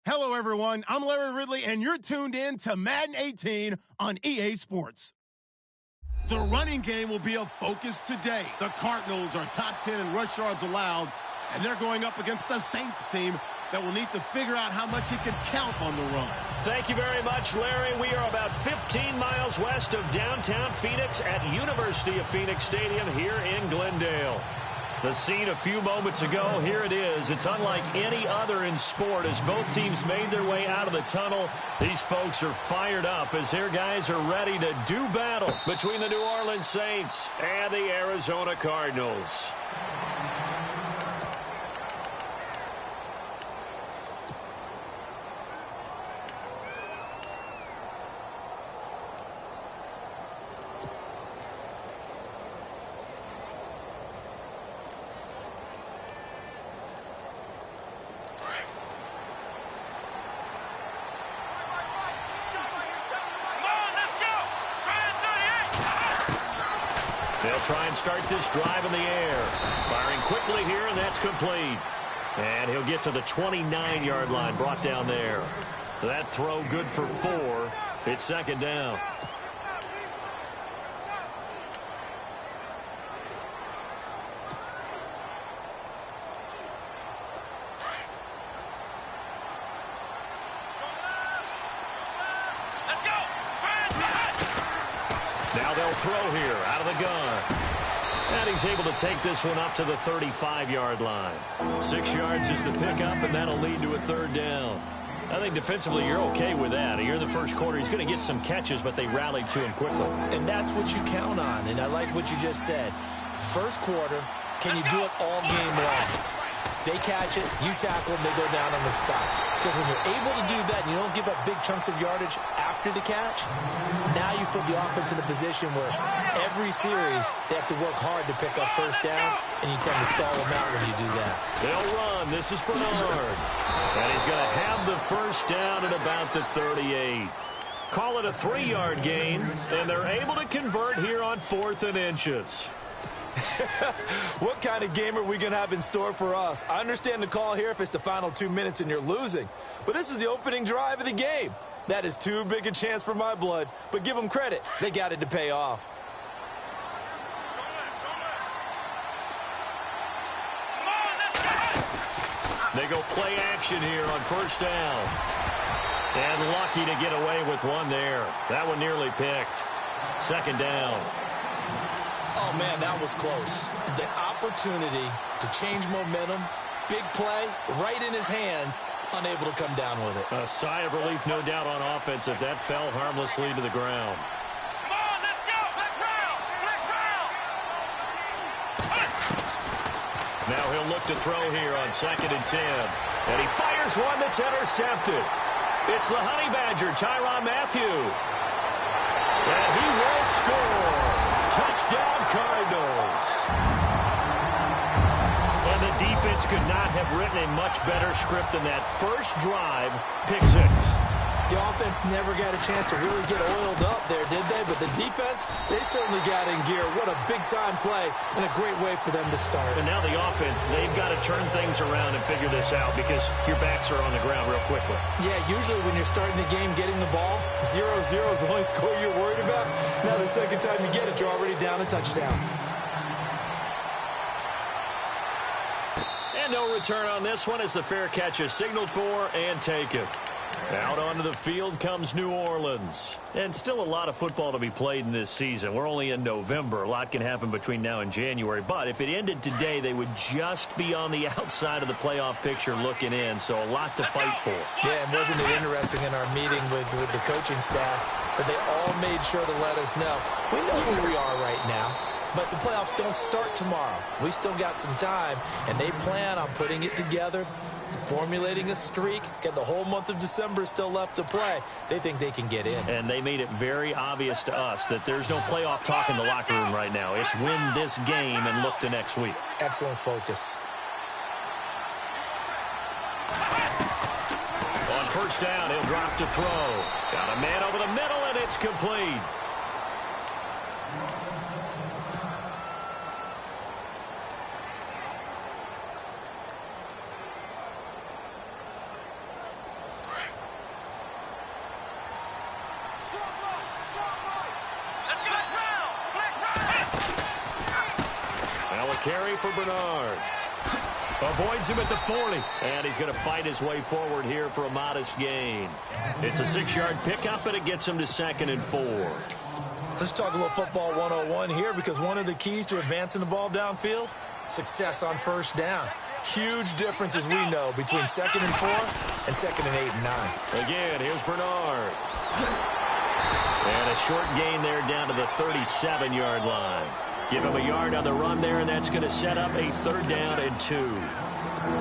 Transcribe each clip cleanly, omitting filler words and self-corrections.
Hello, everyone. I'm Larry Ridley, and you're tuned in to Madden 18 on EA Sports. The running game will be a focus today. The Cardinals are top 10 in rush yards allowed, and they're going up against the Saints team that will need to figure out how much it can count on the run. Thank you very much, Larry. We are about 15 miles west of downtown Phoenix at University of Phoenix Stadium here in Glendale. The scene a few moments ago, here it is. It's unlike any other in sport as both teams made their way out of the tunnel. These folks are fired up as their guys are ready to do battle between the New Orleans Saints and the Arizona Cardinals. They'll try and start this drive in the air. Firing quickly here, and that's complete. And he'll get to the 29-yard line, brought down there. That throw good for 4. It's second down. Now they'll throw here out of the gun. And he's able to take this one up to the 35-yard line. 6 yards is the pickup, and that'll lead to a third down. I think defensively you're okay with that. Here in the first quarter, he's going to get some catches, but they rallied to him quickly. And that's what you count on, and I like what you just said. First quarter, can you do it all game long? They catch it, you tackle them, they go down on the spot. Because when you're able to do that and you don't give up big chunks of yardage after the catch, now you put the offense in a position where every series they have to work hard to pick up first downs, and you tend to stall them out when you do that. They'll run. This is Bernard. And he's going to have the first down at about the 38. Call it a 3-yard gain, and they're able to convert here on 4th and inches. What kind of game are we going to have in store for us? I understand the call here if it's the final 2 minutes and you're losing. But this is the opening drive of the game. That is too big a chance for my blood. But give them credit. They got it to pay off. They go play action here on first down. And lucky to get away with one there. That one nearly picked. Second down. Oh, man, that was close. The opportunity to change momentum, big play, right in his hands, unable to come down with it. A sigh of relief, no doubt, on offense if that fell harmlessly to the ground. Come on, let's go! Let's round! Let's round! Now he'll look to throw here on 2nd and 10. And he fires one that's intercepted. It's the Honey Badger, Tyrann Mathieu. And he will score. Touchdown, Cardinals. And the defense could not have written a much better script than that first drive, pick 6. The offense never got a chance to really get oiled up there, did they? But the defense, they certainly got in gear. What a big-time play and a great way for them to start. And now the offense, they've got to turn things around and figure this out because your backs are on the ground real quickly. Yeah, usually when you're starting the game getting the ball, 0-0 is the only score you're worried about. Now the second time you get it, you're already down a touchdown. And no return on this one as the fair catch is signaled for and taken. Out onto the field comes New Orleans. And still a lot of football to be played in this season. We're only in November. A lot can happen between now and January. But if it ended today, they would just be on the outside of the playoff picture looking in. So a lot to fight for. Yeah, and wasn't it interesting in our meeting with the coaching staff that they all made sure to let us know. We know where we are right now. But the playoffs don't start tomorrow. We still got some time, and they plan on putting it together, formulating a streak, get the whole month of December still left to play. They think they can get in. And they made it very obvious to us that there's no playoff talk in the locker room right now. It's win this game and look to next week. Excellent focus. On first down, he'll drop to throw. Got a man over the middle, and it's complete. carry for Bernard. Avoids him at the 40. And he's going to fight his way forward here for a modest gain. It's a 6-yard pickup, and it gets him to 2nd and 4. Let's talk a little football 101 here, because one of the keys to advancing the ball downfield, success on first down. Huge difference, as we know, between 2nd and 4 and 2nd and 8 and 9. Again, here's Bernard. And a short gain there down to the 37-yard line. Give him a yard on the run there, and that's going to set up a 3rd down and 2.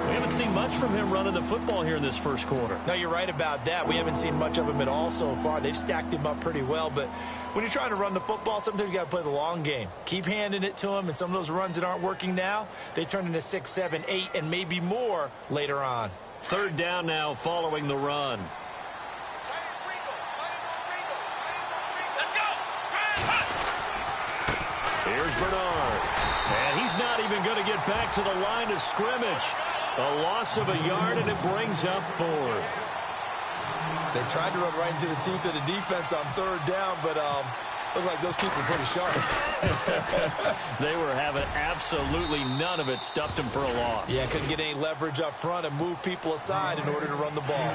We haven't seen much from him running the football here in this first quarter. No, you're right about that. We haven't seen much of him at all so far. They've stacked him up pretty well, but when you're trying to run the football, sometimes you got to play the long game. Keep handing it to him, and some of those runs that aren't working now, they turn into 6, 7, 8, and maybe more later on. 3rd down now following the run. Here's Bernard. And he's not even going to get back to the line of scrimmage. A loss of a yard, and it brings up 4th. They tried to run right into the teeth of the defense on 3rd down, but looked like those teeth were pretty sharp. They were having absolutely none of it. Stuffed him for a loss. Yeah, couldn't get any leverage up front and move people aside in order to run the ball.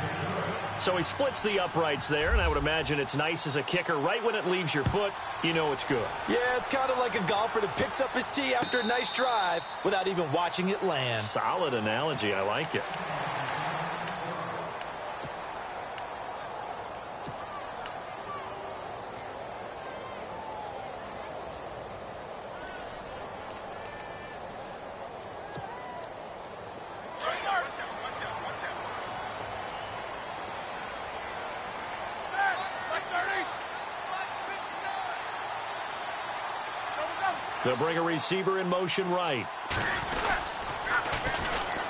So he splits the uprights there, and I would imagine it's nice as a kicker. Right when it leaves your foot, you know it's good. Yeah, it's kind of like a golfer that picks up his tee after a nice drive without even watching it land. Solid analogy. I like it. They'll bring a receiver in motion right.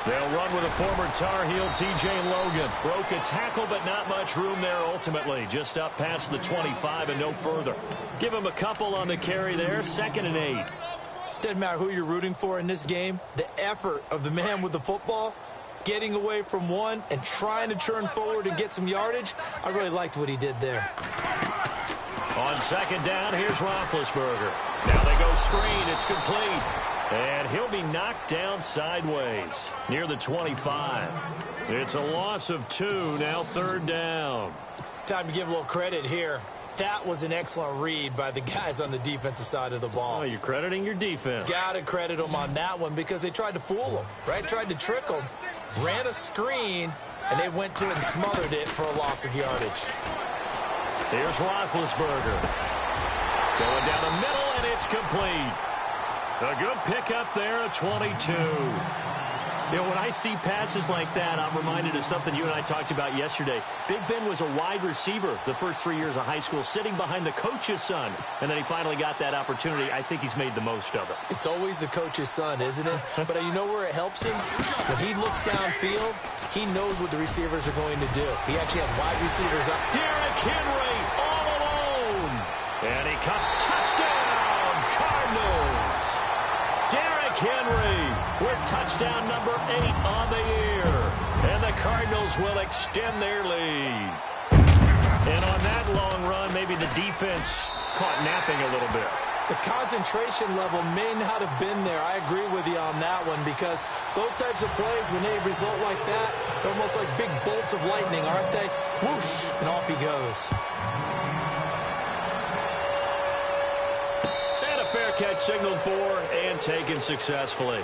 They'll run with a former Tar Heel, T.J. Logan. Broke a tackle, but not much room there ultimately. Just up past the 25 and no further. Give him a couple on the carry there. 2nd and 8. Doesn't matter who you're rooting for in this game. The effort of the man with the football, getting away from one and trying to turn forward and get some yardage, I really liked what he did there. On 2nd down, here's Roethlisberger. Now they go screen. It's complete. And he'll be knocked down sideways near the 25. It's a loss of 2. Now 3rd down. Time to give a little credit here. That was an excellent read by the guys on the defensive side of the ball. Oh, you're crediting your defense. Got to credit them on that one because they tried to fool him, right? Tried to trick him. Ran a screen, and they went to it and smothered it for a loss of yardage. Here's Roethlisberger. Going down the middle, and it's complete. A good pickup there at 22. You know, when I see passes like that, I'm reminded of something you and I talked about yesterday. Big Ben was a wide receiver the first 3 years of high school, sitting behind the coach's son. And then he finally got that opportunity. I think he's made the most of it. It's always the coach's son, isn't it? But you know where it helps him? When he looks downfield, he knows what the receivers are going to do. He actually has wide receivers up. Derrick Henry all alone. And he cuts. Touchdown, Cardinals. Derrick Henry with touchdown number 8 on the year. And the Cardinals will extend their lead. And on that long run, maybe the defense caught napping a little bit. The concentration level may not have been there. I agree with you on that one because those types of plays, when they result like that, they're almost like big bolts of lightning, aren't they? Whoosh, and off he goes. Fair catch signaled for and taken successfully.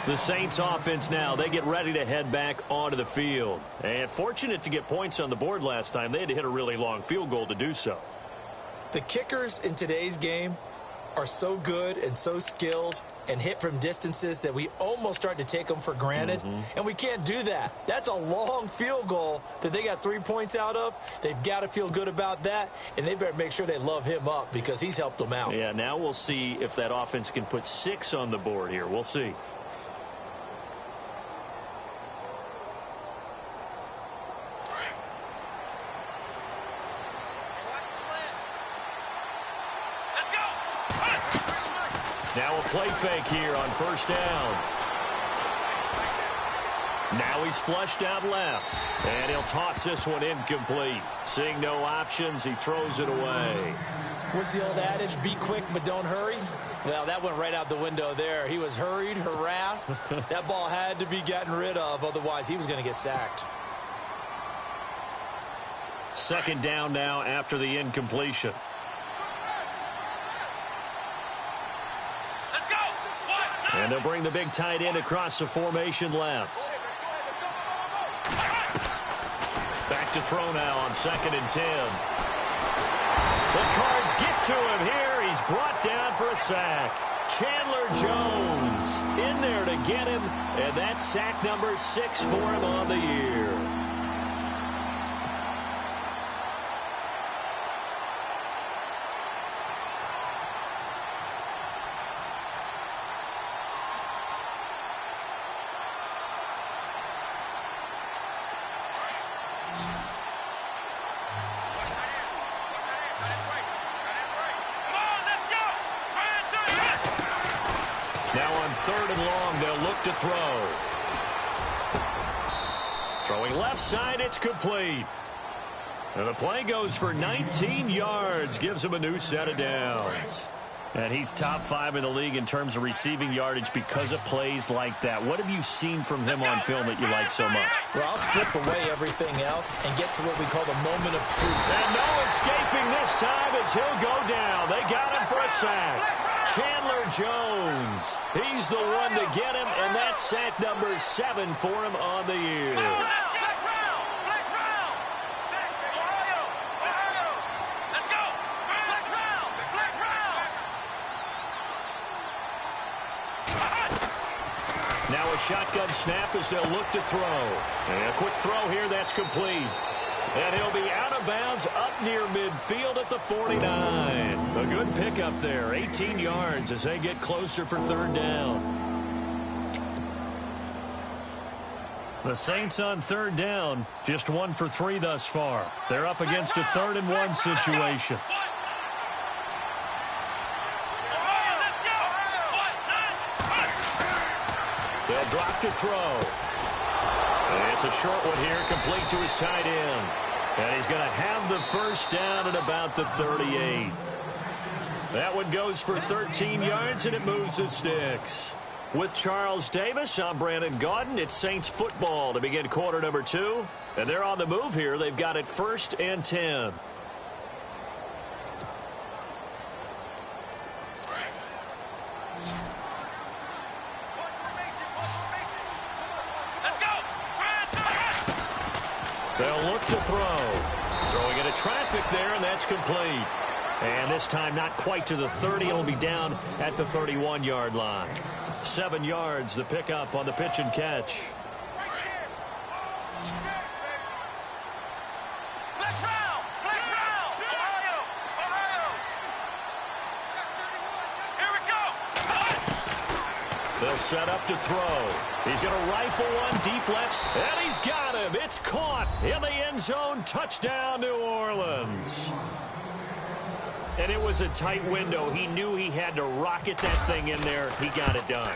The Saints offense now, they get ready to head back onto the field. And fortunate to get points on the board last time. They had to hit a really long field goal to do so. The kickers in today's game are so good and so skilled and hit from distances that we almost start to take them for granted. And we can't do that. That's a long field goal that they got 3 points out of. They've got to feel good about that, and they better make sure they love him up because he's helped them out. Yeah, now we'll see if that offense can put 6 on the board here. We'll see. Now a play fake here on 1st down. Now he's flushed out left. And he'll toss this one incomplete. Seeing no options, he throws it away. What's the old adage? Be quick, but don't hurry. Well, that went right out the window there. He was hurried, harassed. That ball had to be gotten rid of, otherwise he was going to get sacked. Second down now after the incompletion. Let's go. And they'll bring the big tight end across the formation left. Back to throw now on 2nd and 10. The Cards get to him here. He's brought down for a sack. Chandler Jones in there to get him, and that's sack number 6 for him on the year. Now on 3rd and long, they'll look to throw. Throwing left side, it's complete. And the play goes for 19 yards, gives him a new set of downs. And he's top 5 in the league in terms of receiving yardage because of plays like that. What have you seen from him on film that you like so much? Well, I'll strip away everything else and get to what we call the moment of truth. And no escaping this time as he'll go down. They got him for a sack. Chandler Jones. He's the one to get him, and that's sack number 7 for him on the year. Now a shotgun snap as they'll look to throw. And a quick throw here, that's complete. And he'll be out of bounds up near midfield at the 49. A good pickup there, 18 yards as they get closer for 3rd down. The Saints on 3rd down, just 1 for 3 thus far. They're up against a 3rd and 1 situation. They'll drop to throw. And it's a short one here, complete to his tight end. And he's going to have the first down at about the 38. That one goes for 13 yards, and it moves the sticks. With Charles Davis, I'm Brandon Gaudin. It's Saints football to begin quarter number 2. And they're on the move here. They've got it 1st and 10. They'll look to throw. Throwing into traffic there, and that's complete. And this time not quite to the 30. It'll be down at the 31-yard line. 7 yards, the pickup on the pitch and catch. They'll set up to throw. He's going to rifle one deep left, and he's got him. It's caught in the end zone. Touchdown, New Orleans. And it was a tight window. He knew he had to rocket that thing in there. He got it done.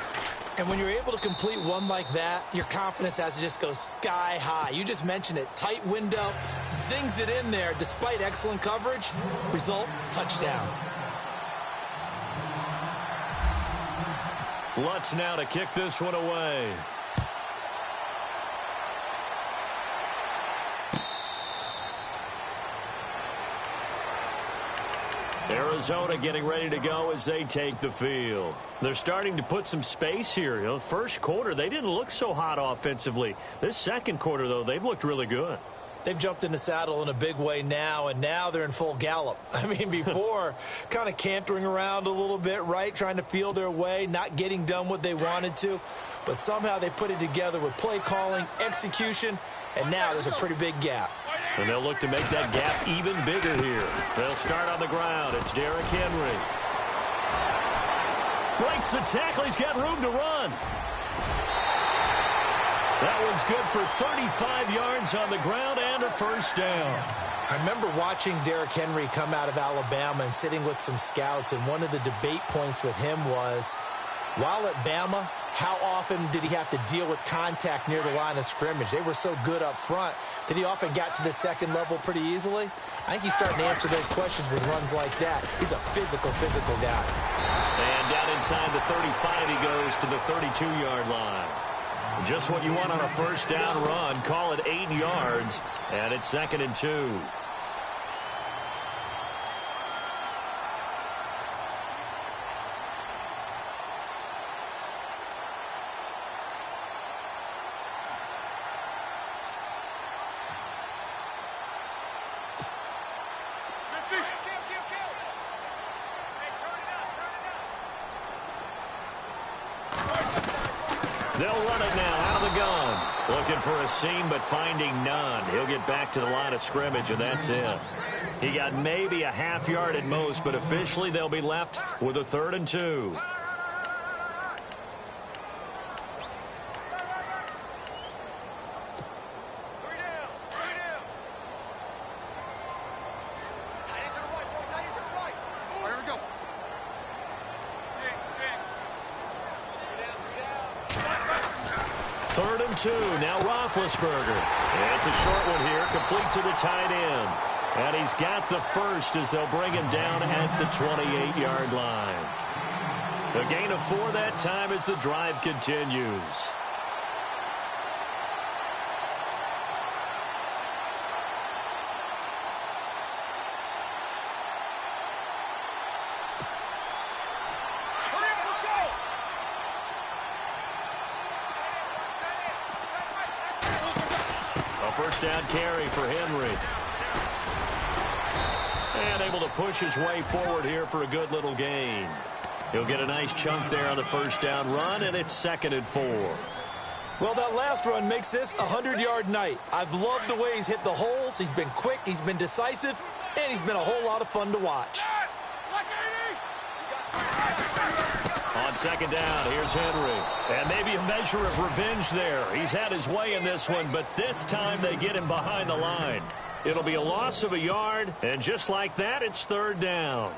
And when you're able to complete one like that, your confidence has to just go sky high. You just mentioned it. Tight window, zings it in there despite excellent coverage. Result, touchdown. Lutz now to kick this one away. Arizona getting ready to go as they take the field. They're starting to put some space here. You know, first quarter, they didn't look so hot offensively. This second quarter, though, they've looked really good. They've jumped in the saddle in a big way now, and now they're in full gallop. I mean, before, kind of cantering around a little bit, right, trying to feel their way, not getting done what they wanted to. But somehow they put it together with play calling, execution, and now there's a pretty big gap. And they'll look to make that gap even bigger here. They'll start on the ground. It's Derrick Henry. Breaks the tackle. He's got room to run. That one's good for 35 yards on the ground and a first down. I remember watching Derrick Henry come out of Alabama and sitting with some scouts, and one of the debate points with him was, while at Bama, how often did he have to deal with contact near the line of scrimmage? They were so good up front that he often got to the second level pretty easily. I think he's starting to answer those questions with runs like that. He's a physical guy. And down inside the 35, he goes to the 32-yard line. Just what you want on a first down run. Call it 8 yards, and it's 2nd and 2. They'll run it now out of the gun. Looking for a seam, but finding none. He'll get back to the line of scrimmage, and that's it. He got maybe a half yard at most, but officially they'll be left with a 3rd and 2. Now Roethlisberger. It's a short one here, complete to the tight end. And he's got the first as they'll bring him down at the 28-yard line. A gain of 4 that time as the drive continues. First down carry for Henry. And able to push his way forward here for a good little gain. He'll get a nice chunk there on the first down run, and it's 2nd and 4. Well, that last run makes this a 100-yard night. I've loved the way he's hit the holes. He's been quick, he's been decisive, and he's been a whole lot of fun to watch. On 2nd down, here's Henry. And maybe a measure of revenge there. He's had his way in this one, but this time they get him behind the line. It'll be a loss of a yard, and just like that, it's 3rd down.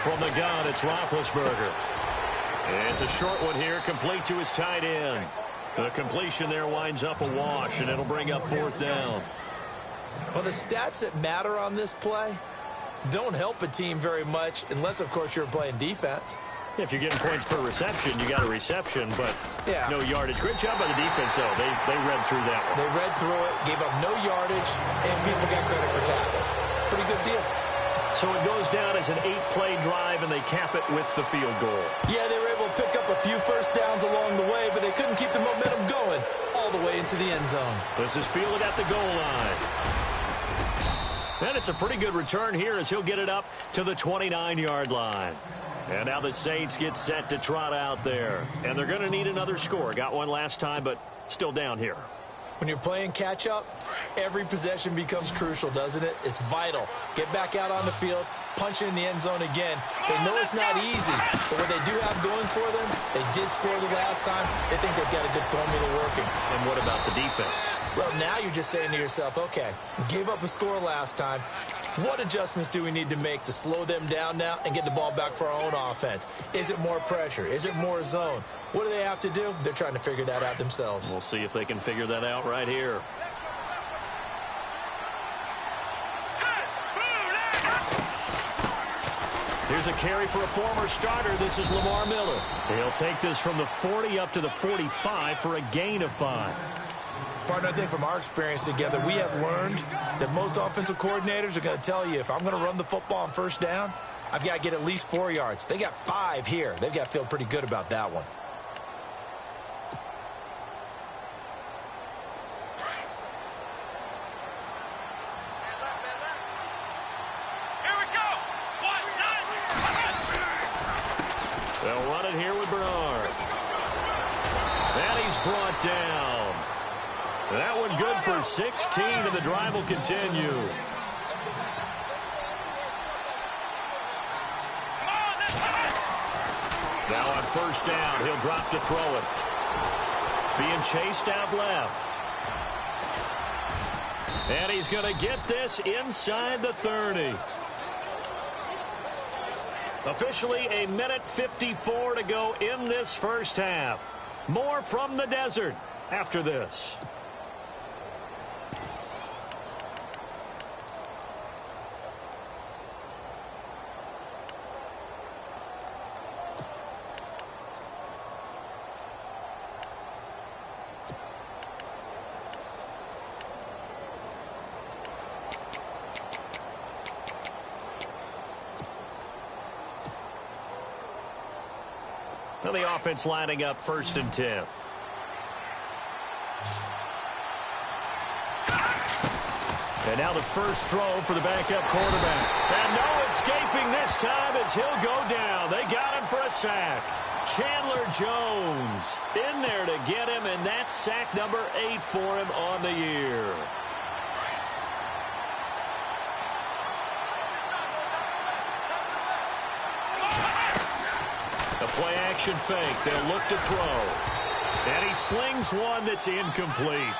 From the gun, it's Roethlisberger. It's a short one here, complete to his tight end. The completion there winds up a wash, and it'll bring up 4th down. Well, the stats that matter on this play don't help a team very much, unless, of course, you're playing defense. If you're getting points per reception, you got a reception, but no yardage. Great job by the defense, though. They read through that one. They read through it, gave up no yardage, and people got credit for tackles. Pretty good deal. So it goes down as an 8-play drive, and they cap it with the field goal. Yeah, they were able to pick up a few first downs along the way, but they couldn't keep the momentum going all the way into the end zone. This is fielded at the goal line. And it's a pretty good return here as he'll get it up to the 29-yard line. And now the Saints get set to trot out there. And they're going to need another score. Got one last time, but still down here. When you're playing catch-up, every possession becomes crucial, doesn't it? It's vital. Get back out on the field, punch it in the end zone again. They know it's not easy, but what they do have going for them, they did score the last time. They think they've got a good formula working. And what about the defense? Well, now you're just saying to yourself, okay, gave up a score last time. What adjustments do we need to make to slow them down now and get the ball back for our own offense? Is it more pressure? Is it more zone? What do they have to do? They're trying to figure that out themselves. We'll see if they can figure that out right here. Here's a carry for a former starter. This is Lamar Miller. He'll take this from the 40 up to the 45 for a gain of 5. Partner, I think from our experience together, we have learned that most offensive coordinators are going to tell you, if I'm going to run the football on first down, I've got to get at least 4 yards. They got 5 here. They've got to feel pretty good about that one. Here we go. They'll run it here with Bernard. And he's brought down. That one good for 16, and the drive will continue. Now on first down, he'll drop to throw it. Being chased out left. And he's going to get this inside the 30. Officially a minute 54 to go in this first half. More from the desert after this. Now the offense lining up 1st and 10. And now the first throw for the backup quarterback. And no escaping this time as he'll go down. They got him for a sack. Chandler Jones in there to get him, and that's sack number 8 for him on the year. The play action fake. They'll look to throw. And he slings one that's incomplete.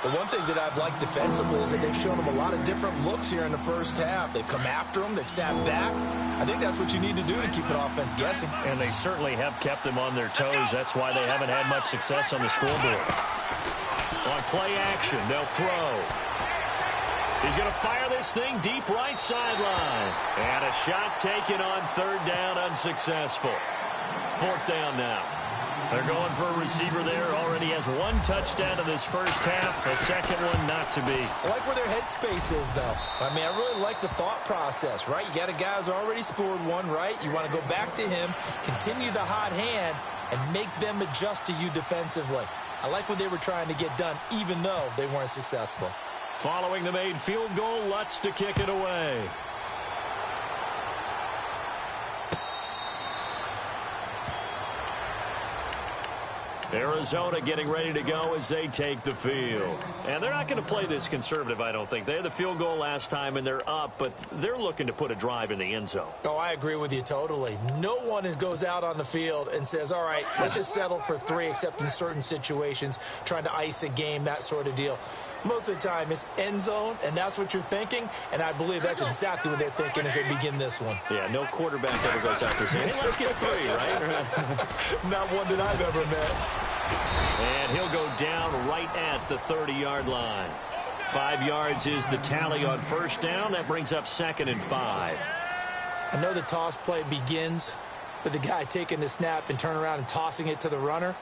The one thing that I've liked defensively is that they've shown him a lot of different looks here in the first half. They've come after him. They've sat back. I think that's what you need to do to keep an offense guessing. And they certainly have kept them on their toes. That's why they haven't had much success on the scoreboard. On play action, they'll throw. He's going to fire this thing deep right sideline. And a shot taken on 3rd down, unsuccessful. 4th down now. They're going for a receiver there. Already has 1 touchdown in this first half. A second one not to be. I like where their headspace is, though. I mean, I really like the thought process, right? You got a guy who's already scored one, right? You want to go back to him, continue the hot hand, and make them adjust to you defensively. I like what they were trying to get done, even though they weren't successful. Following the made field goal, Lutz to kick it away. Arizona getting ready to go as they take the field. And they're not going to play this conservative, I don't think. They had the field goal last time, and they're up, but they're looking to put a drive in the end zone. Oh, I agree with you totally. No one goes out on the field and says, all right, let's just settle for 3, except in certain situations, trying to ice a game, that sort of deal. Most of the time, it's end zone, and that's what you're thinking, and I believe that's exactly what they're thinking as they begin this one. Yeah, no quarterback ever goes out there saying, hey, let's get 3, right? Not one that I've ever met. And he'll go down right at the 30-yard line. 5 yards is the tally on first down. That brings up 2nd and 5. I know the toss play begins with the guy taking the snap and turning around and tossing it to the runner,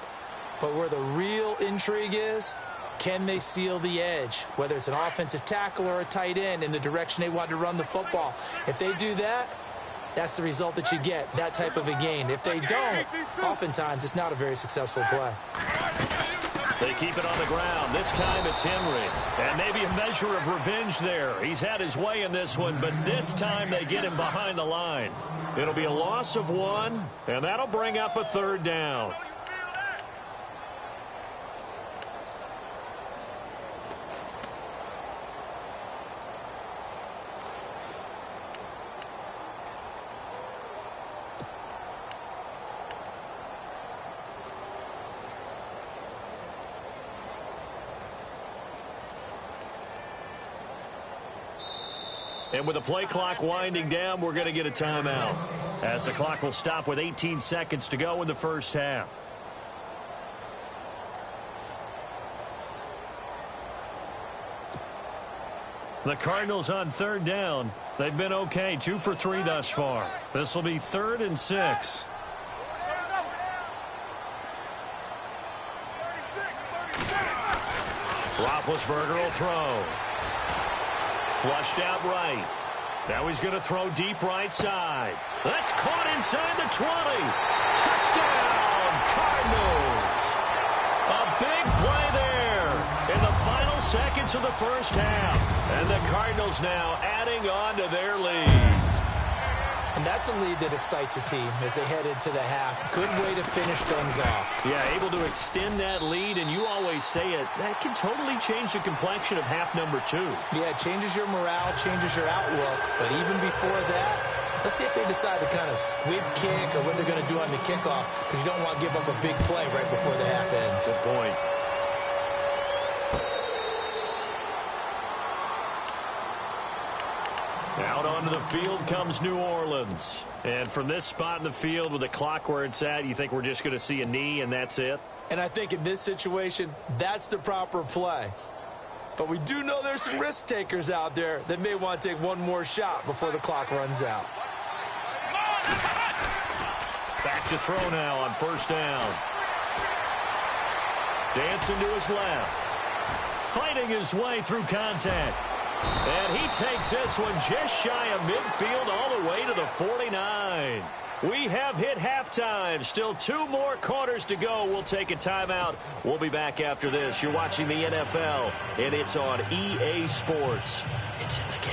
but where the real intrigue is, can they seal the edge, whether it's an offensive tackle or a tight end, in the direction they want to run the football? If they do that, that's the result that you get, that type of a gain. If they don't, oftentimes it's not a very successful play. They keep it on the ground. This time it's Henry. And maybe a measure of revenge there. He's had his way in this one, but this time they get him behind the line. It'll be a loss of 1, and that'll bring up a 3rd down. And with the play clock winding down, we're going to get a timeout, as the clock will stop with 18 seconds to go in the first half. The Cardinals on 3rd down. They've been okay, 2 for 3 thus far. This will be 3rd and 6. Roethlisberger will throw. Flushed out right. Now he's going to throw deep right side. That's caught inside the 20. Touchdown, Cardinals. A big play there in the final seconds of the first half. And the Cardinals now adding on to their lead. And that's a lead that excites a team as they head into the half. Good way to finish things off. Yeah, able to extend that lead, and you always say it, that can totally change the complexion of half number 2. Yeah, it changes your morale, changes your outlook. But even before that, Let's see if they decide to kind of squib kick or what they're going to do on the kickoff, because you don't want to give up a big play right before the half ends. Good point. Out onto the field comes New Orleans. And from this spot in the field with the clock where it's at, you think we're just going to see a knee and that's it? And I think in this situation, that's the proper play. But we do know there's some risk takers out there that may want to take one more shot before the clock runs out. Back to throw now on first down. Dancing to his left. Fighting his way through contact. And he takes this one just shy of midfield all the way to the 49. We have hit halftime. Still 2 more quarters to go. We'll take a timeout. We'll be back after this. You're watching the NFL, and it's on EA Sports. It's in the game.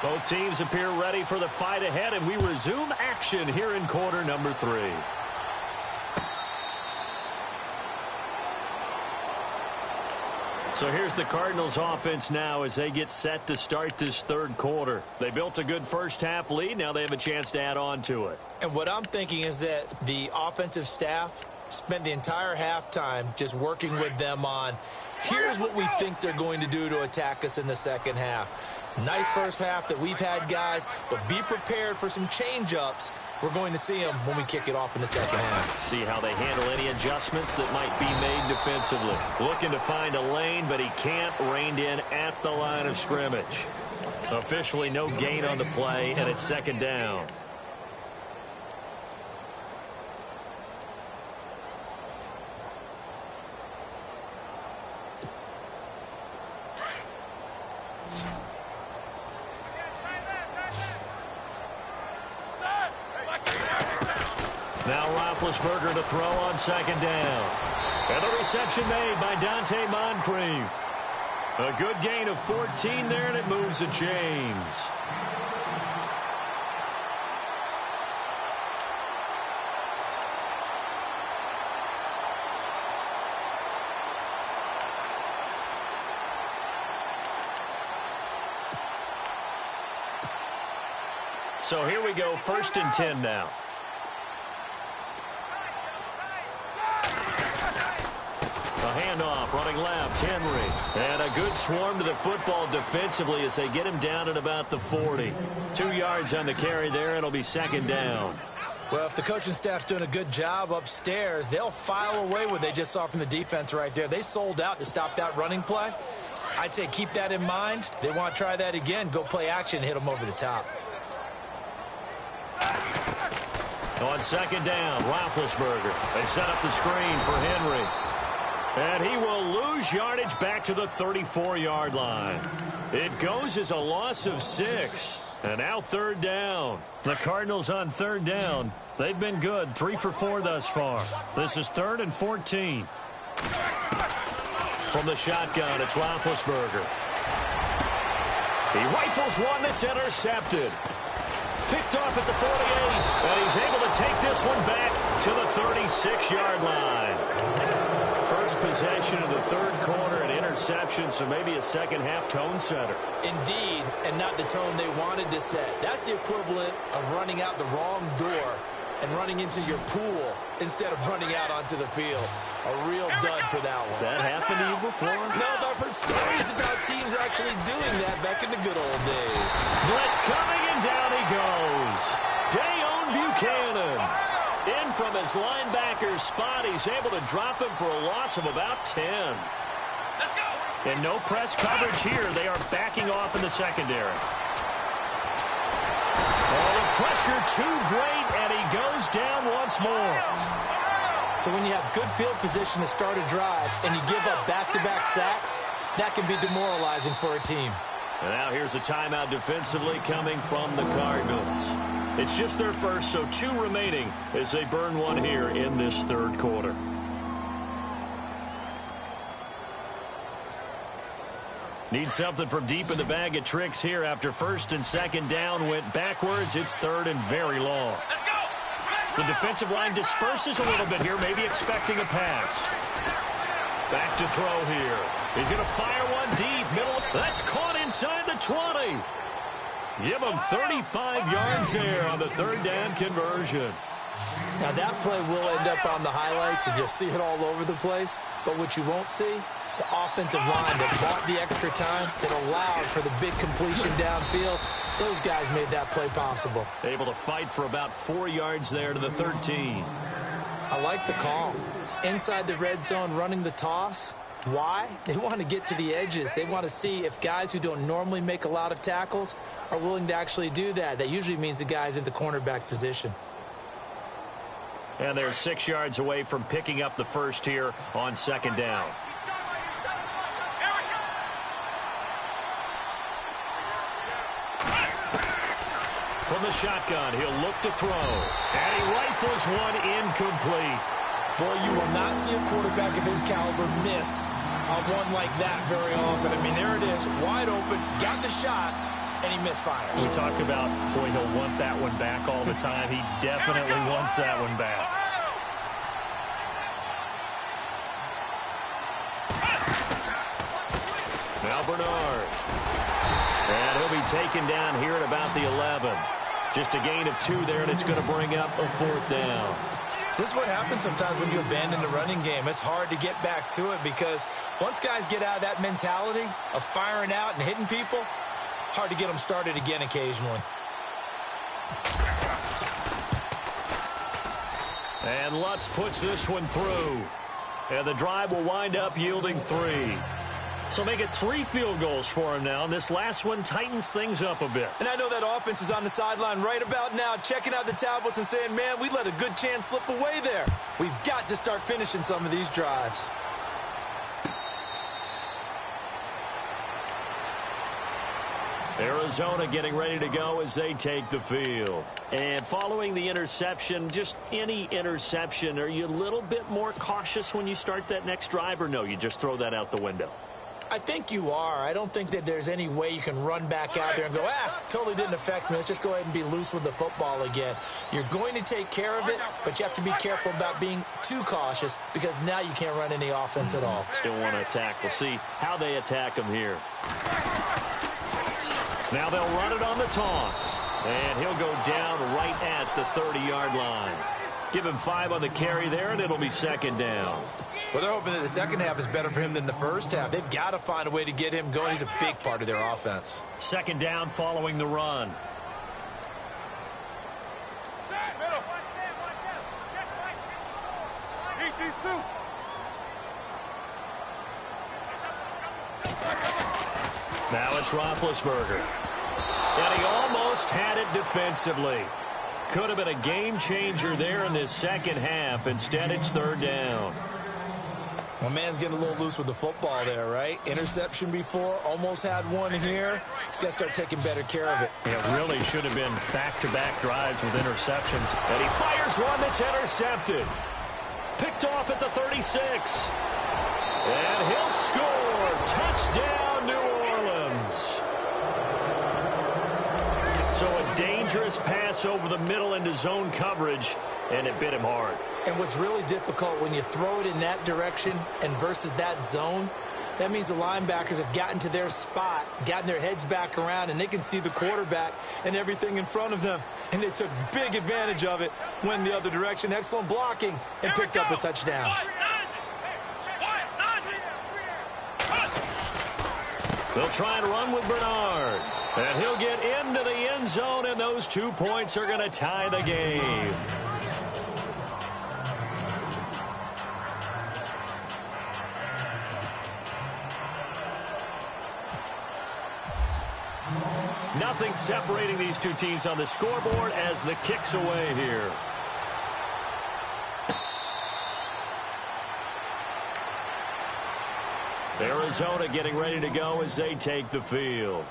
Both teams appear ready for the fight ahead, and we resume action here in quarter number 3. So here's the Cardinals offense now as they get set to start this third quarter. They built a good first half lead. Now they have a chance to add on to it. And what I'm thinking is that the offensive staff spent the entire halftime just working with them on, here's what we think they're going to do to attack us in the second half. Nice first half that we've had, guys, but be prepared for some change-ups. We're going to see them when we kick it off in the second half. See how they handle any adjustments that might be made defensively. Looking to find a lane, but he can't, reined in at the line of scrimmage. Officially no gain on the play, and it's second down. Now Roethlisberger to throw on second down. And the reception made by Dante Moncrief. A good gain of 14 there, and it moves the chains. So here we go, 1st and 10 now. Handoff, running left, Henry. And a good swarm to the football defensively as they get him down at about the 40. 2 yards on the carry there. It'll be second down. Well, if the coaching staff's doing a good job upstairs, they'll file away what they just saw from the defense right there. They sold out to stop that running play. I'd say keep that in mind. They want to try that again. Go play action, hit them over the top. On second down, Roethlisberger. They set up the screen for Henry. And he will lose yardage back to the 34-yard line. It goes as a loss of 6. And now third down. The Cardinals on third down. They've been good, 3 for 4 thus far. This is 3rd and 14. From the shotgun, it's Roethlisberger. He rifles one that's intercepted. Picked off at the 48. And he's able to take this one back to the 36-yard line. First possession of the third quarter, an interception, so maybe a second-half tone setter. Indeed, and not the tone they wanted to set. That's the equivalent of running out the wrong door and running into your pool instead of running out onto the field. A real dud for that one. Has that happened to you before? No, but I've heard stories about teams actually doing that back in the good old days. Blitz coming, and down he goes. Dayon Buchanan. In from his linebacker spot, he's able to drop him for a loss of about 10. Let's go. And no press coverage here. They are backing off in the secondary. Oh, the pressure too great, and he goes down once more. So when you have good field position to start a drive and you give up back-to-back sacks, that can be demoralizing for a team. And now here's a timeout defensively coming from the Cardinals. It's just their first, so 2 remaining as they burn one here in this third quarter. Need something from deep in the bag of tricks here after 1st and 2nd down went backwards. It's 3rd and very long. Let's go. The defensive line disperses a little bit here, maybe expecting a pass. Back to throw here. He's going to fire one deep. Middle. That's caught inside the 20. Give him 35 yards there on the third down conversion. Now, that play will end up on the highlights, and you'll see it all over the place. But what you won't see, the offensive line that bought the extra time, that allowed for the big completion downfield, those guys made that play possible. Able to fight for about 4 yards there to the 13. I like the call. Inside the red zone, running the toss. Why? They want to get to the edges. They want to see if guys who don't normally make a lot of tackles are willing to actually do that. That usually means the guy's in the cornerback position. And they're 6 yards away from picking up the first here on second down. From the shotgun, he'll look to throw. And he rifles one incomplete. Boy, you will not see a quarterback of his caliber miss on one like that very often. I mean, there it is, wide open, got the shot, and he misfires. We talk about, boy, he'll want that one back all the time. He definitely wants that one back. Now Bernard. And he'll be taken down here at about the 11. Just a gain of 2 there, and it's going to bring up a fourth down. This is what happens sometimes when you abandon the running game. It's hard to get back to it because once guys get out of that mentality of firing out and hitting people, hard to get them started again occasionally. And Lutz puts this one through. And the drive will wind up yielding 3. So make it 3 field goals for him now. And this last one tightens things up a bit. And I know that offense is on the sideline right about now, checking out the tablets and saying, man, we let a good chance slip away there. We've got to start finishing some of these drives. Arizona getting ready to go as they take the field. And following the interception, just any interception, are you a little bit more cautious when you start that next drive, or no, you just throw that out the window? I think you are. I don't think that there's any way you can run back out there and go, totally didn't affect me. Let's just go ahead and be loose with the football again. You're going to take care of it, but you have to be careful about being too cautious because now you can't run any offense at all. Still want to attack. We'll see how they attack him here. Now they'll run it on the toss. And he'll go down right at the 30-yard line. Give him 5 on the carry there, and it'll be second down. Well, they're hoping that the second half is better for him than the first half. They've got to find a way to get him going. He's a big part of their offense. Second down following the run. Now it's Roethlisberger. And he almost had it defensively. Could have been a game changer there in this second half. Instead, it's third down. My man's getting a little loose with the football there, right? Interception before, almost had one here. He's got to start taking better care of it. It really should have been back-to-back drives with interceptions. And he fires one that's intercepted. Picked off at the 36. And he'll score. Touchdown, New Orleans. So a dangerous pass over the middle into zone coverage, and it bit him hard. And what's really difficult when you throw it in that direction and versus that zone, that means the linebackers have gotten to their spot, gotten their heads back around, and they can see the quarterback and everything in front of them. And they took big advantage of it, went the other direction. Excellent blocking, and picked up a touchdown. They'll try and run with Bernard. And he'll get into the end zone, and those 2 points are going to tie the game. Nothing separating these two teams on the scoreboard as the kick's away here. Arizona getting ready to go as they take the field.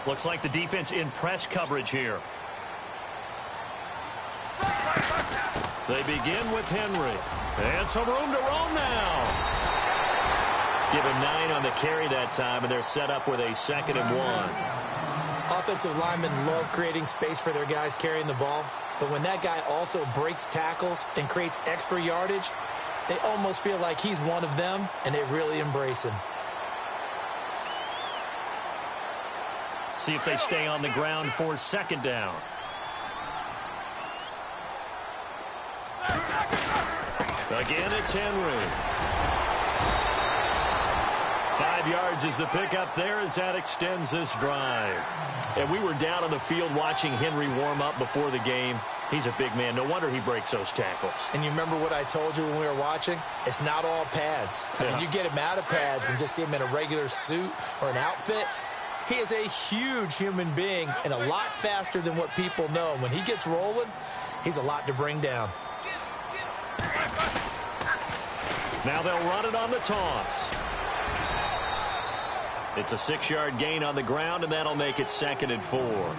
Looks like the defense in press coverage here. They begin with Henry. And some room to roam now. Give him 9 on the carry that time, and they're set up with a 2nd and 1. Offensive linemen love creating space for their guys carrying the ball, but when that guy also breaks tackles and creates extra yardage, they almost feel like he's one of them, and they really embrace him. See if they stay on the ground for 2nd down. Again, it's Henry. 5 yards is the pickup there as that extends this drive. And we were down on the field watching Henry warm up before the game. He's a big man. No wonder he breaks those tackles. And you remember what I told you when we were watching? It's not all pads. I mean, you get him out of pads and just see him in a regular suit or an outfit. He is a huge human being and a lot faster than what people know. When he gets rolling, he's a lot to bring down. Now they'll run it on the toss. It's a 6-yard gain on the ground, and that'll make it 2nd and 4.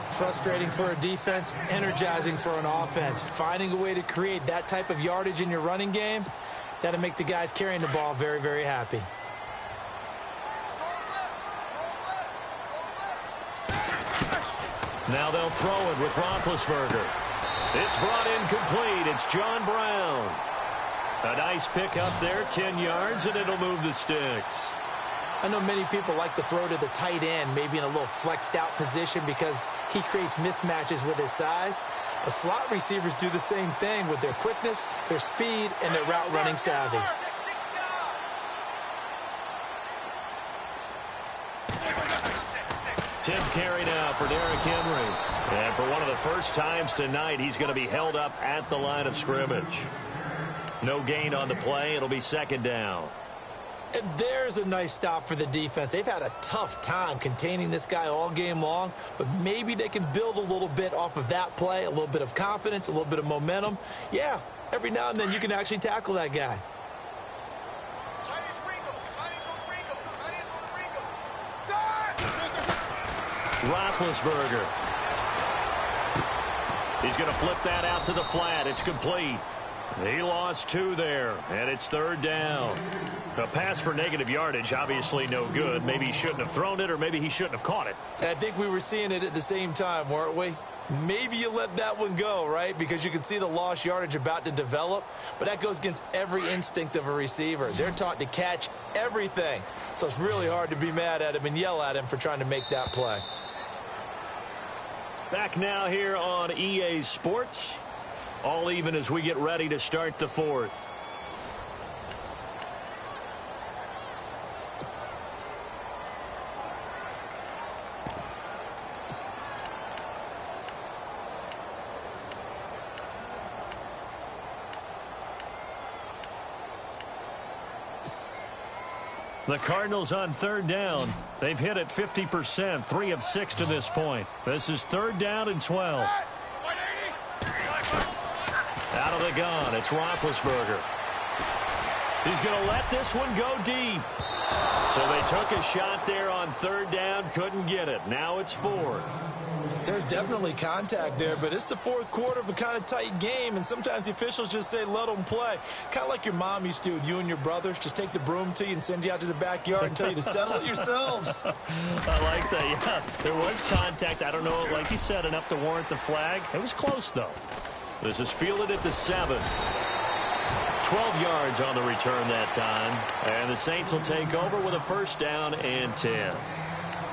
Frustrating for a defense, energizing for an offense. Finding a way to create that type of yardage in your running game, that'll make the guys carrying the ball very, very happy. Now they'll throw it with Roethlisberger. It's brought in complete. It's John Brown. A nice pickup there, 10 yards, and it'll move the sticks. I know many people like to throw to the tight end, maybe in a little flexed out position because he creates mismatches with his size. But slot receivers do the same thing with their quickness, their speed, and their route running savvy. Tenth carry now for Derrick Henry. And for one of the first times tonight, he's going to be held up at the line of scrimmage. No gain on the play. It'll be 2nd down. And there's a nice stop for the defense. They've had a tough time containing this guy all game long, but maybe they can build a little bit off of that play, a little bit of confidence, a little bit of momentum. Yeah, every now and then you can actually tackle that guy. Roethlisberger. He's going to flip that out to the flat. It's complete. He lost 2 there, and it's 3rd down. A pass for negative yardage, obviously no good. Maybe he shouldn't have thrown it, or maybe he shouldn't have caught it. I think we were seeing it at the same time, weren't we? Maybe you let that one go, right? Because you can see the lost yardage about to develop, but that goes against every instinct of a receiver. They're taught to catch everything, so it's really hard to be mad at him and yell at him for trying to make that play. Back now here on EA Sports. All even as we get ready to start the 4th. The Cardinals on 3rd down. They've hit it 50%, 3 of 6 to this point. This is 3rd down and 12. Out of the gun, it's Roethlisberger. He's going to let this one go deep. So they took a shot there on 3rd down, couldn't get it. Now it's 4th. There's definitely contact there, but it's the 4th quarter of a kind of tight game, and sometimes the officials just say, let them play. Kind of like your mom used to with you and your brothers. Just take the broom to you and send you out to the backyard and tell you to settle it yourselves. I like that, yeah. There was contact. I don't know, like you said, enough to warrant the flag. It was close, though. This is fielded at the 7. 12 yards on the return that time. And the Saints will take over with a 1st down and 10.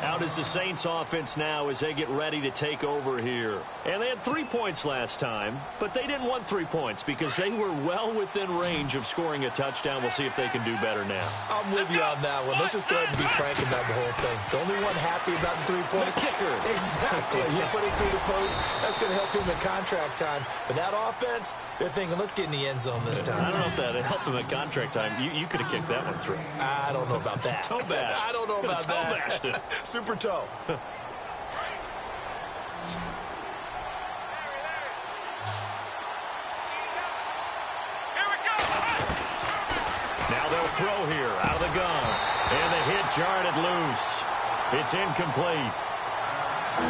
Out is the Saints offense now as they get ready to take over here. And they had 3 points last time, but they didn't want 3 points because they were well within range of scoring a touchdown. We'll see if they can do better now. I'm with you on that one. Let's just go ahead and be frank about the whole thing. The only one happy about the 3-point kicker. Exactly. You put it through the post. That's going to help him in contract time. But that offense, they're thinking, let's get in the end zone this time. I don't know if that helped him at contract time. You could have kicked that one through. I don't know about that. Toe bash. I don't know about that. Toe bashed it. Super toe. Now they'll throw here out of the gun. And the hit jarred it loose. It's incomplete.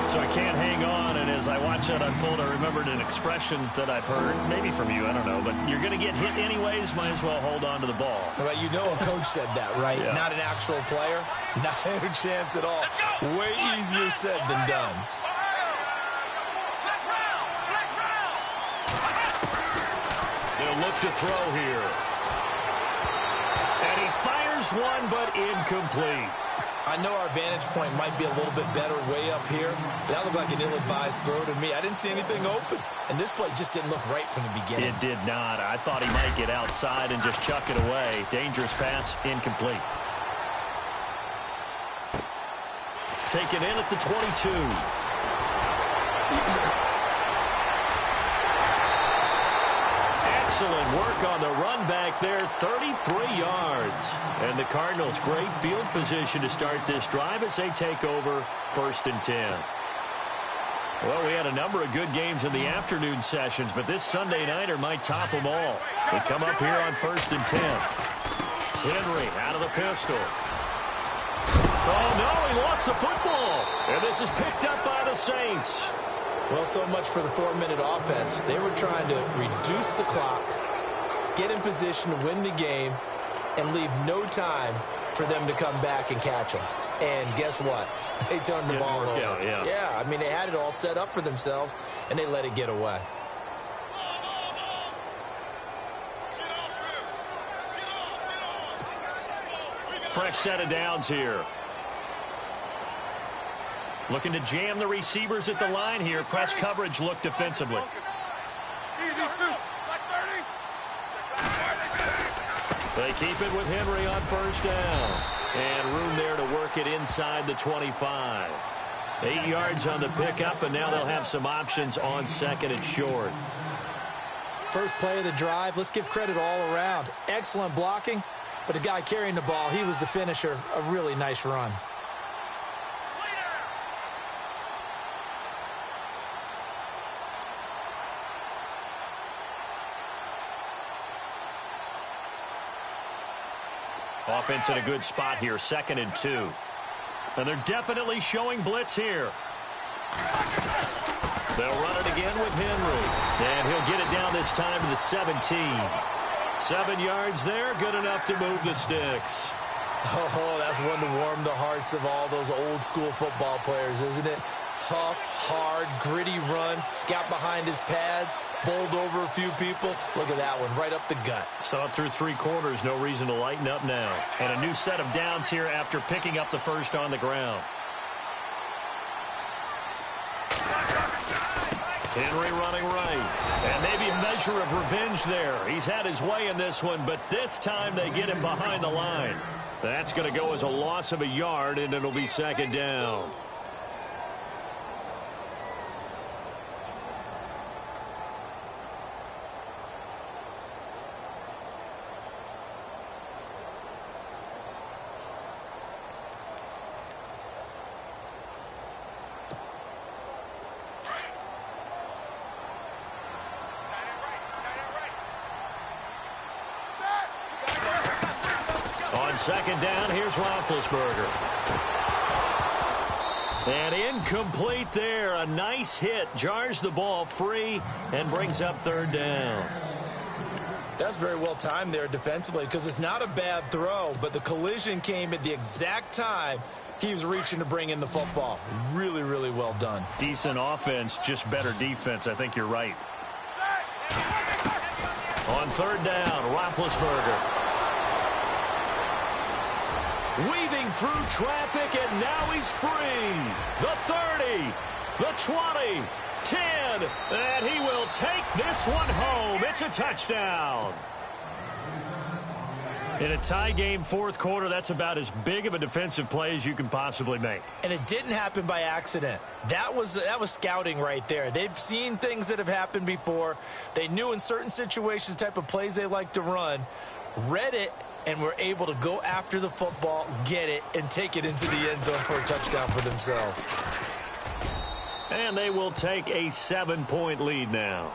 So I can't hang on, and as I watch that unfold, I remembered an expression that I've heard, maybe from you, I don't know, but you're going to get hit anyways, might as well hold on to the ball. Well, you know a coach said that, right? Yeah. Not an actual player. Not a chance at all. Way easier said than done. They'll look to throw here. And he fires one, but incomplete. I know our vantage point might be a little bit better way up here, but that looked like an ill-advised throw to me. I didn't see anything open, and this play just didn't look right from the beginning. It did not. I thought he might get outside and just chuck it away. Dangerous pass, incomplete. Taken in at the 22. Excellent work on the run back there, 33 yards. And the Cardinals, great field position to start this drive as they take over 1st and 10. Well, we had a number of good games in the afternoon sessions, but this Sunday nighter might top them all. We come up here on 1st and 10. Henry out of the pistol. Oh, no, he lost the football. And this is picked up by the Saints. Well, so much for the 4-minute offense. They were trying to reduce the clock, get in position to win the game, and leave no time for them to come back and catch them. And guess what? They turned the ball over. Yeah, I mean, they had it all set up for themselves, and they let it get away. Fresh set of downs here. Looking to jam the receivers at the line here. Press coverage look defensively. They keep it with Henry on 1st down. And room there to work it inside the 25. 8 yards on the pickup, and now they'll have some options on 2nd and short. First play of the drive, let's give credit all around. Excellent blocking, but the guy carrying the ball, he was the finisher. A really nice run. Offense in a good spot here, 2nd and 2. And they're definitely showing blitz here. They'll run it again with Henry. And he'll get it down this time to the 17. 7 yards there, good enough to move the sticks. Oh, that's one to warm the hearts of all those old school football players, isn't it? Tough, hard, gritty run, got behind his pads, bowled over a few people. Look at that one, right up the gut. Saw it through 3 quarters, no reason to lighten up now. And a new set of downs here after picking up the first on the ground. Henry running right. And maybe a measure of revenge there. He's had his way in this one, but this time they get him behind the line. That's going to go as a loss of a yard, and it'll be 2nd down. On 2nd down, here's Roethlisberger. And incomplete there. A nice hit. Jars the ball free and brings up 3rd down. That's very well timed there defensively because it's not a bad throw, but the collision came at the exact time he was reaching to bring in the football. Really, really well done. Decent offense, just better defense. I think you're right. On 3rd down, Roethlisberger. Weaving through traffic, and now he's free. The 30, the 20, 10, and he will take this one home. It's a touchdown. In a tie game 4th quarter, that's about as big of a defensive play as you can possibly make. And it didn't happen by accident. That was scouting right there. They've seen things that have happened before. They knew in certain situations the type of plays they like to run, read it, and were able to go after the football, get it, and take it into the end zone for a touchdown for themselves. And they will take a 7-point lead now.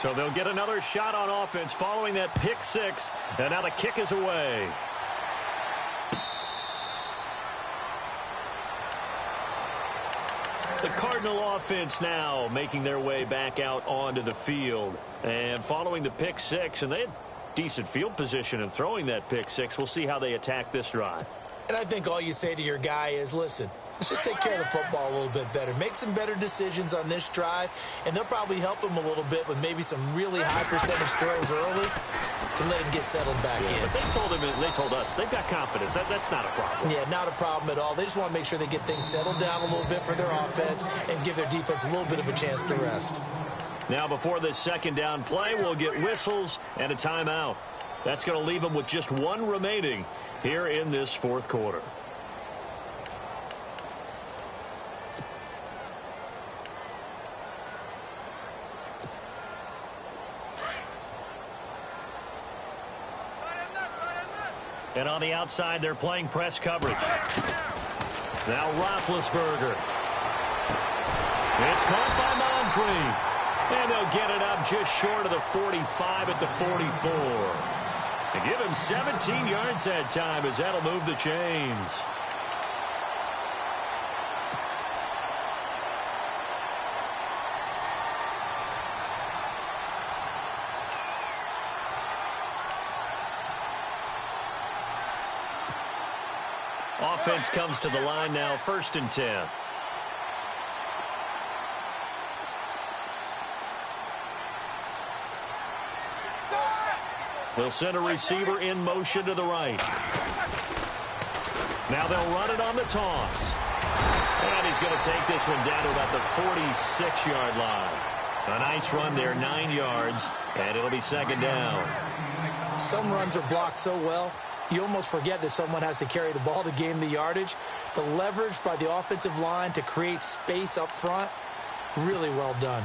So they'll get another shot on offense following that pick six. And now the kick is away. The Cardinal offense now making their way back out onto the field. And following the pick six, and they had decent field position in throwing that pick six. We'll see how they attack this drive. And I think all you say to your guy is, listen, let's just take care of the football a little bit better. Make some better decisions on this drive, and they'll probably help him a little bit with maybe some really high percentage throws early to let him get settled back in. But they told us they've got confidence. That's not a problem. Yeah, not a problem at all. They just want to make sure they get things settled down a little bit for their offense and give their defense a little bit of a chance to rest. Now before this second down play, we'll get whistles and a timeout. That's going to leave them with just one remaining here in this fourth quarter. And on the outside, they're playing press coverage. Now Roethlisberger. It's caught by Moncrief. And they'll get it up just short of the 45 at the 44. And give him 17 yards that time as that'll move the chains. Offense comes to the line now, 1st and 10. They'll send a receiver in motion to the right. Now they'll run it on the toss. And he's going to take this one down to about the 46-yard line. A nice run there, 9 yards, and it'll be second down. Some runs are blocked so well, you almost forget that someone has to carry the ball to gain the yardage. The leverage by the offensive line to create space up front, really well done.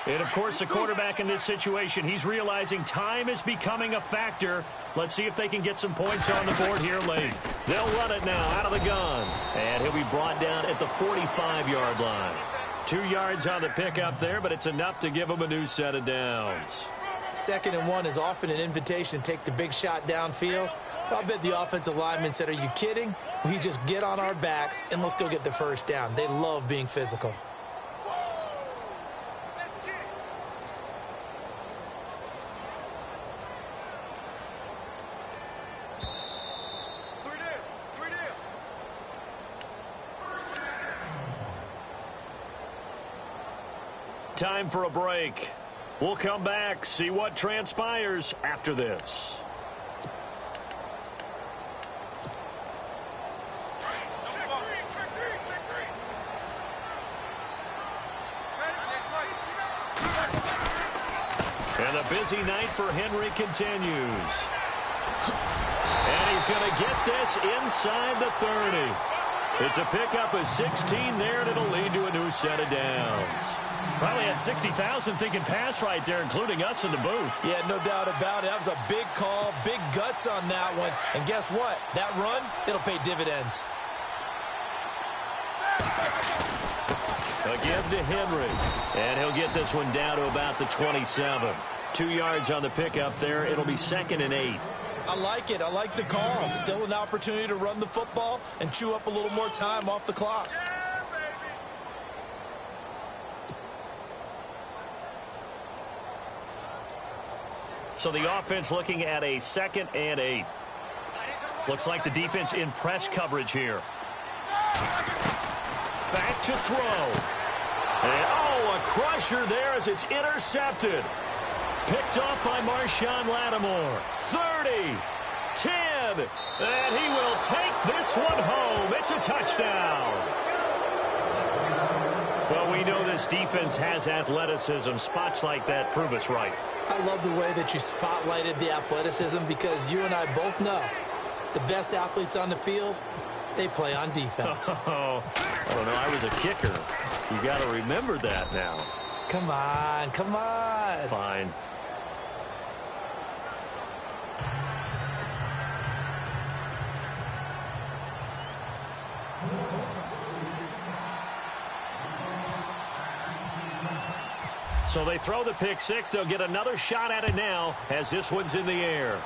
And, of course, the quarterback in this situation, he's realizing time is becoming a factor. Let's see if they can get some points on the board here late. They'll run it now out of the gun. And he'll be brought down at the 45-yard line. 2 yards on the pickup there, but it's enough to give him a new set of downs. 2nd and 1 is often an invitation to take the big shot downfield. I'll bet the offensive lineman said, are you kidding? We just get on our backs and let's go get the first down. They love being physical. Time for a break. We'll come back, see what transpires after this. And a busy night for Henry continues. And he's going to get this inside the 30. It's a pickup of 16 there, and it'll lead to a new set of downs. Probably had 60,000 thinking pass right there, including us in the booth. Yeah, no doubt about it. That was a big call, big guts on that one. And guess what? That run, it'll pay dividends. Again to Henry. And he'll get this one down to about the 27. 2 yards on the pickup there. It'll be 2nd and 8. I like it. I like the call. Still an opportunity to run the football and chew up a little more time off the clock. So the offense looking at a 2nd and 8. Looks like the defense in press coverage here. Back to throw. And, oh, a crusher there as it's intercepted. Picked off by Marshawn Lattimore. 30, 10, and he will take this one home. It's a touchdown. Well, we know this defense has athleticism. Spots like that prove us right. I love the way that you spotlighted the athleticism because you and I both know the best athletes on the field, they play on defense. Oh, I don't know. I was a kicker. You got to remember that now. Come on, come on. Fine. So they throw the pick six. They'll get another shot at it now as this one's in the air.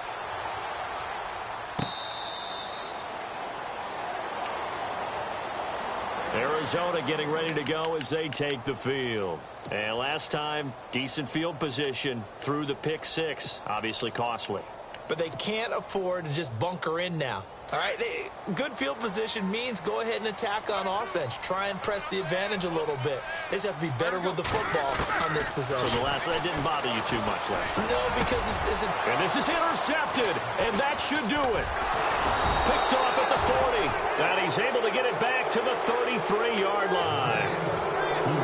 Arizona getting ready to go as they take the field. And last time, decent field position through the pick six. Obviously costly. But they can't afford to just bunker in now. All right, good field position means go ahead and attack on offense. Try and press the advantage a little bit. They just have to be better with the football on this possession. So the last one, that didn't bother you too much last time? No, because And this is intercepted, and that should do it. Picked off at the 40, and he's able to get it back to the 33-yard line.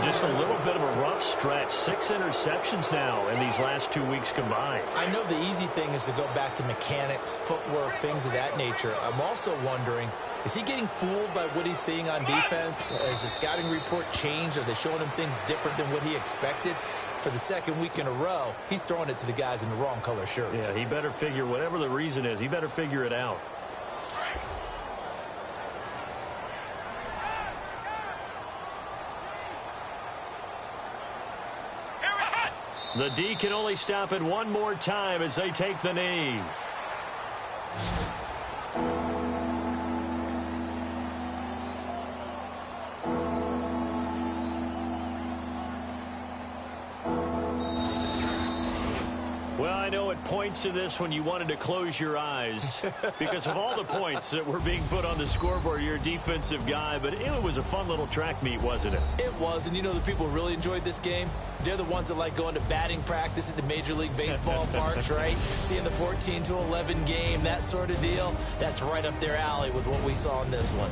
Just a little bit of a rough stretch. 6 interceptions now in these last 2 weeks combined. I know the easy thing is to go back to mechanics, footwork, things of that nature. I'm also wondering, is he getting fooled by what he's seeing on defense? Has the scouting report changed? Are they showing him things different than what he expected? For the second week in a row, he's throwing it to the guys in the wrong color shirts. Yeah, he better figure, whatever the reason is, he better figure it out. The D can only stop it one more time as they take the knee. Well, I know it points to this when you wanted to close your eyes because of all the points that were being put on the scoreboard. You're a defensive guy, but it was a fun little track meet, wasn't it? It was, and you know the people who really enjoyed this game? They're the ones that like going to batting practice at the Major League Baseball parks, right? Seeing the 14-11 game, that sort of deal. That's right up their alley with what we saw in this one.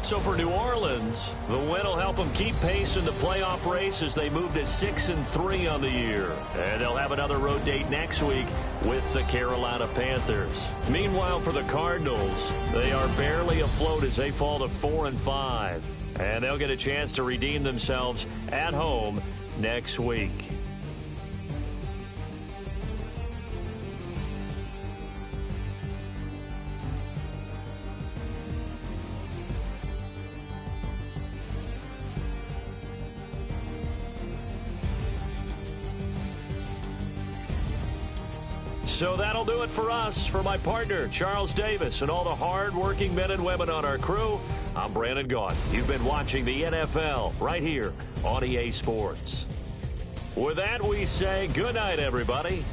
So for New Orleans, the win will help them keep pace in the playoff race as they move to 6-3 on the year. And they'll have another road date next week with the Carolina Panthers. Meanwhile, for the Cardinals, they are barely afloat as they fall to 4-5. And they'll get a chance to redeem themselves at home next week. So that'll do it for us. For my partner, Charles Davis, and all the hard-working men and women on our crew, I'm Brandon Gaudin. You've been watching the NFL right here on EA Sports. With that, we say good night, everybody.